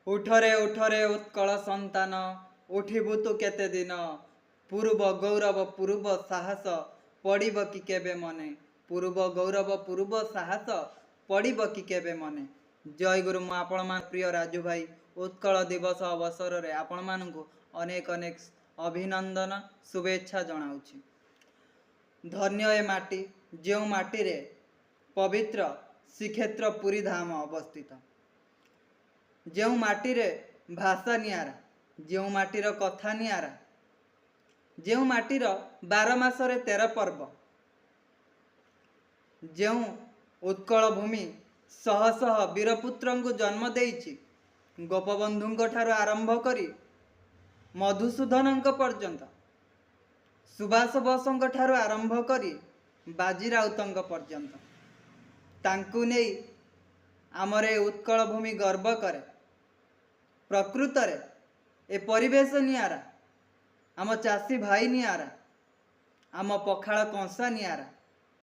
उठरे उठरे उत्कल संतान उठिबु तु केते दिन पूर्व गौरव पूर्व साहस पड़िब कि केबे मने पूर्व गौरव पूर्व साहस पड़िब कि केबे मने। जय गुरु मु आपण मान प्रिय राजू भाई उत्कल दिवस अवसर रे आपण मानकु अनेक अनेक अभिनंदन शुभेच्छा जनाउछि। धन्य ए माटी जो माटी रे पवित्र श्रीक्षेत्र पुरी धाम अवस्थित, जो माटी रे भाषा नियारा, जो माटीर कथा नियारा, जो माटीर 12 मासरे 13 पर्व, जो उत्कल भूमि शह शह वीरपुत्र को जन्म देइछि, गोपबंधु ठारू आरंभ करी मधुसूदन पर्यंत, सुभाष बोस ठारू आरंभ करी बाजी राउत पर्यंत, तांकु नहीं आमर ए उत्कल भूमि गर्व करे। प्रकृत रे ए परिवेश नियारा, आम चाषी भाई नियारा, आम पखाड़ कंसा नियारा,